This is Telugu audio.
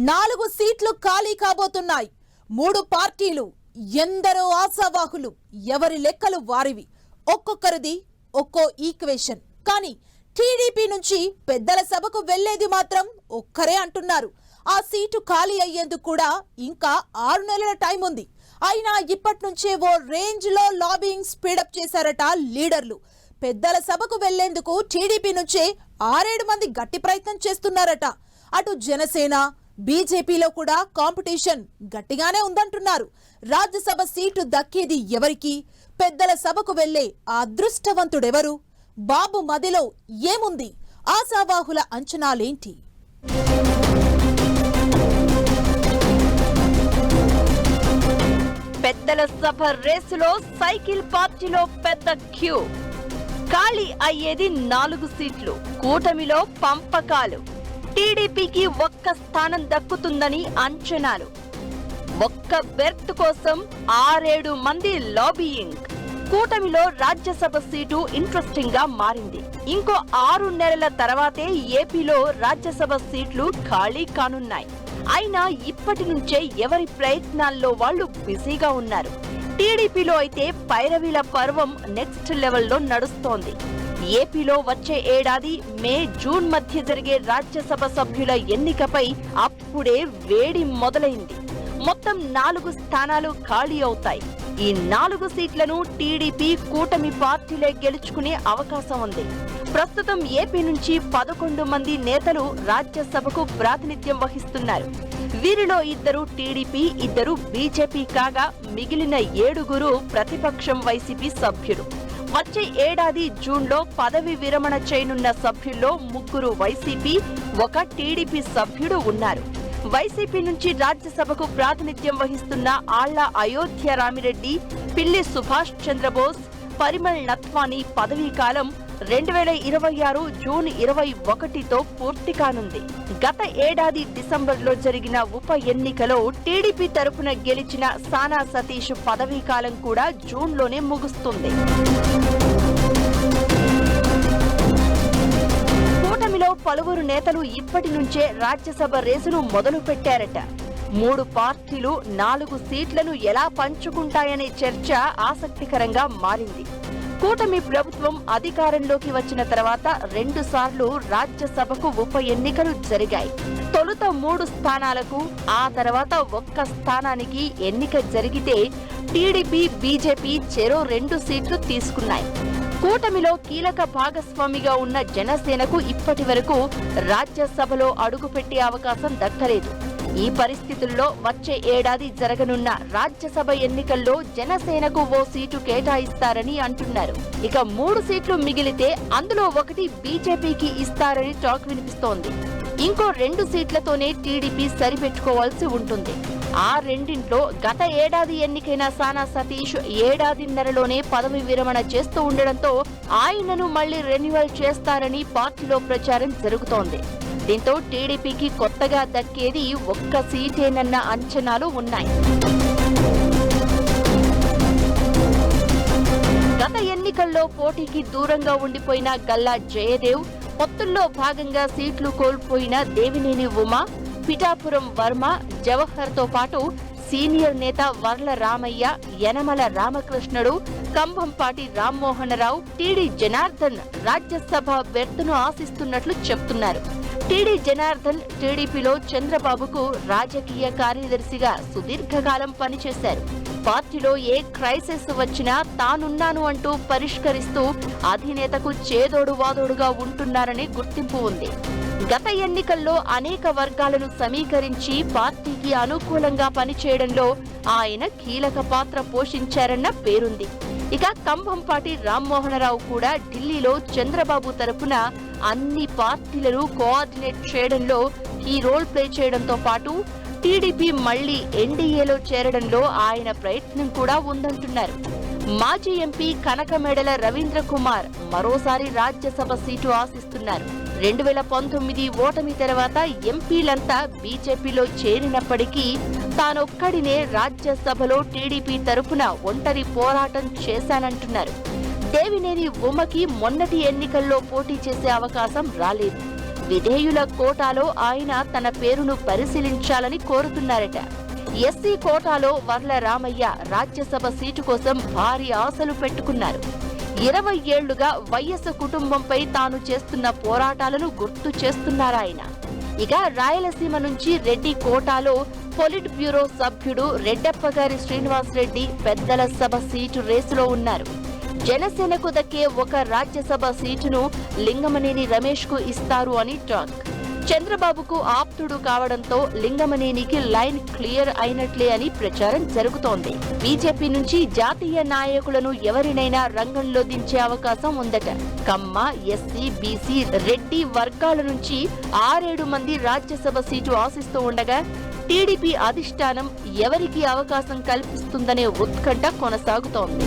4 సీట్లు ఖాళీ కాబోతున్నాయి. 3 పార్టీలు, ఎందరో ఆశావాహులు, ఎవరి లెక్కలు వారివి. ఒక్కొక్కరిది ఒక్కో ఈక్వేషన్. కానీ టీడీపీ నుంచి పెద్దల సభకు వెళ్లేది మాత్రం ఒక్కరే అంటున్నారు. ఆ సీటు ఖాళీ అయ్యేందుకు కూడా ఇంకా 6 నెలల టైం ఉంది. అయినా ఇప్పటి నుంచే ఓ రేంజ్ లో లాబింగ్ స్పీడప్ చేశారట లీడర్లు. పెద్దల సభకు వెళ్లేందుకు టీడీపీ నుంచే 6-7 మంది గట్టి ప్రయత్నం చేస్తున్నారట. అటు జనసేన, బీజేపీలో కూడా కాంపిటీషన్ గట్టిగానే ఉందంటున్నారు. రాజ్యసభ సీటు దక్కేది ఎవరికి? పెద్దల సభకు వెళ్లే ఆ అదృష్టవంతుడెవరు? బాబు మదిలో ఏముంది? ఆశావాహుల అంచనాలేంటి? పెద్దల సభ రేసులో సైకిల్ పార్టీలో పెద్ద క్యూ. ఖాళీ అయ్యేది 4 సీట్లు. కూటమిలో పంపకాలు. టీడీపీకి ఒక్క స్థానం దక్కుతుందని అంచనాలు. ఒక్క బెర్త్ కోసం 6-7 మంది లాబియింగ్. కూటమిలో రాజ్యసభ సీటు ఇంట్రెస్టింగ్ గా మారింది. ఇంకో 6 నెలల తర్వాతే ఏపీలో రాజ్యసభ సీట్లు ఖాళీ కానున్నాయి. అయినా ఇప్పటి నుంచే ఎవరి ప్రయత్నాల్లో వాళ్ళు బిజీగా ఉన్నారు. టీడీపీలో అయితే పైరవీల పర్వం నెక్స్ట్ లెవెల్లో నడుస్తోంది. ఏపీలో వచ్చే ఏడాది మే, జూన్ మధ్య జరిగే రాజ్యసభ సభ్యుల ఎన్నికపై అప్పుడే వేడి మొదలైంది. మొత్తం 4 స్థానాలు ఖాళీ అవుతాయి. ఈ 4 సీట్లను టీడీపీ, కూటమి పార్టీలే గెలుచుకునే అవకాశం ఉంది. ప్రస్తుతం ఏపీ నుంచి 11 మంది నేతలు రాజ్యసభకు ప్రాతినిధ్యం వహిస్తున్నారు. వీరిలో 2 టీడీపీ, 2 బీజేపీ కాగా మిగిలిన 7 ప్రతిపక్షం వైసీపీ సభ్యులు. వచ్చే ఏడాది జూన్లో పదవి విరమణ చేయనున్న సభ్యుల్లో 3 వైసీపీ, 1 టీడీపీ సభ్యుడు ఉన్నారు. వైసీపీ నుంచి రాజ్యసభకు ప్రాతినిధ్యం వహిస్తున్న ఆళ్ల అయోధ్య రామిరెడ్డి, పిల్లి సుభాష్ చంద్రబోస్, పరిమళ్ నత్వానీ పదవీ కాలం 2026 జూన్ 21తో పూర్తి కానుంది. గత ఏడాది డిసెంబర్లో జరిగిన ఉప ఎన్నికలో టీడీపీ తరపున గెలిచిన సానా సతీష్ పదవీ కాలం కూడా జూన్లోనే ముగుస్తుంది. కూటమిలో పలువురు నేతలు ఇప్పటి నుంచే రాజ్యసభ రేసును మొదలు పెట్టారట. 3 పార్టీలు 4 సీట్లను ఎలా పంచుకుంటాయనే చర్చ ఆసక్తికరంగా మారింది. కూటమి ప్రభుత్వం అధికారంలోకి వచ్చిన తర్వాత 2 సార్లు రాజ్యసభకు ఉప ఎన్నికలు జరిగాయి. తొలుత 3 స్థానాలకు, ఆ తర్వాత 1 స్థానానికి ఎన్నిక జరిగితే టీడీపీ, బీజేపీ చెరో 2 సీట్లు తీసుకున్నాయి. కూటమిలో కీలక భాగస్వామిగా ఉన్న జనసేనకు ఇప్పటి వరకు రాజ్యసభలో అడుగుపెట్టే అవకాశం దక్కలేదు. ఈ పరిస్థితుల్లో వచ్చే ఏడాది జరగనున్న రాజ్యసభ ఎన్నికల్లో జనసేనకు ఓ సీటు కేటాయిస్తారని అంటున్నారు. ఇక 3 సీట్లు మిగిలితే అందులో 1 బీజేపీకి ఇస్తారని టాక్ వినిపిస్తోంది. ఇంకో 2 సీట్లతోనే టీడీపీ సరిపెట్టుకోవాల్సి ఉంటుంది. ఆ రెండింట్లో గత ఏడాది ఎన్నికైన సానా సతీష్ ఏడాదిన్నరలోనే పదవి విరమణ చేస్తూ ఉండడంతో ఆయనను మళ్లీ రెన్యువల్ చేస్తారని పార్టీలో ప్రచారం జరుగుతోంది. దీంతో టీడీపీకి కొత్తగా దక్కేది 1 సీటేనన్న అంచనాలు ఉన్నాయి. గత ఎన్నికల్లో పోటీకి దూరంగా ఉండిపోయిన గల్లా జయదేవ్, పొత్తుల్లో భాగంగా సీట్లు కోల్పోయిన దేవినేని ఉమా, పిఠాపురం వర్మ, జవహర్తో పాటు సీనియర్ నేత వర్ల రామయ్య, యనమల రామకృష్ణుడు, కంభంపాటి రామ్మోహనరావు, టీడీ జనార్దన్ రాజ్యసభ బెర్తును ఆశిస్తున్నట్లు చెప్తున్నారు. టీడీ జనార్దన్ టీడీపీలో చంద్రబాబుకు రాజకీయ కార్యదర్శిగా సుదీర్ఘకాలం పనిచేశారు. పార్టీలో ఏ క్రైసిస్ వచ్చినా తానున్నాను అంటూ పరిష్కరిస్తూ అధినేతకు చేదోడు వాదోడుగా ఉంటున్నారని గుర్తింపు ఉంది. గత ఎన్నికల్లో అనేక వర్గాలను సమీకరించి పార్టీకి అనుకూలంగా పనిచేయడంలో ఆయన కీలక పాత్ర పోషించారన్న పేరుంది. ఇక కంభంపాటి రామ్మోహనరావు కూడా ఢిల్లీలో చంద్రబాబు తరపున అన్ని పార్టీలను కోఆర్డినేట్ చేయడంలో ఈ రోల్ ప్లే చేయడంతో పాటు టీడీపీ మళ్లీ ఎన్డీఏలో చేరడంలో ఆయన ప్రయత్నం కూడా ఉందంటున్నారు. మాజీ ఎంపీ కనకమేడల రవీంద్ర కుమార్ మరోసారి రాజ్యసభ సీటు ఆశిస్తున్నారు. 2019 ఓటమి తర్వాత ఎంపీలంతా బీజేపీలో చేరినప్పటికీ తానొక్కడినే రాజ్యసభలో టీడీపీ తరపున ఒంటరి పోరాటం చేశానంటున్నారు. దేవినేని ఉమకి మొన్నటి ఎన్నికల్లో పోటీ చేసే అవకాశం రాలేదు. విధేయుల కోటాలో ఆయన తన పేరును పరిశీలించాలని కోరుతున్నారట. ఎస్సీ కోటాలో వర్ల రామయ్య రాజ్యసభ సీటు కోసం భారీ ఆశలు పెట్టుకున్నారు. 20 ఏళ్లుగా వైఎస్ కుటుంబంపై తాను చేస్తున్న పోరాటాలను గుర్తు చేస్తున్నారాయన. ఇక రాయలసీమ నుంచి రెడ్డి కోటాలో పొలిట్ బ్యూరో సభ్యుడు రెడ్డప్పగారి శ్రీనివాస్ రెడ్డి పెద్దల సభ సీటు రేసులో ఉన్నారు. జనసేనకు దక్కే ఒక రాజ్యసభ సీటును లింగమనేని రమేష్ కు ఇస్తారు అని టాక్. చంద్రబాబుకు ఆప్తుడు కావడంతో లింగమనేనికి లైన్ క్లియర్ అయినట్లే అని ప్రచారం జరుగుతోంది. బీజేపీ నుంచి జాతీయ నాయకులను ఎవరినైనా రంగంలో దించే అవకాశం ఉందట. కమ్మ, ఎస్సీ, బీసీ, రెడ్డి వర్గాల నుంచి 6-7 మంది రాజ్యసభ సీటు ఆశిస్తూ ఉండగా టీడీపీ అధిష్టానం ఎవరికి అవకాశం కల్పిస్తుందనే ఉత్కంఠ కొనసాగుతోంది.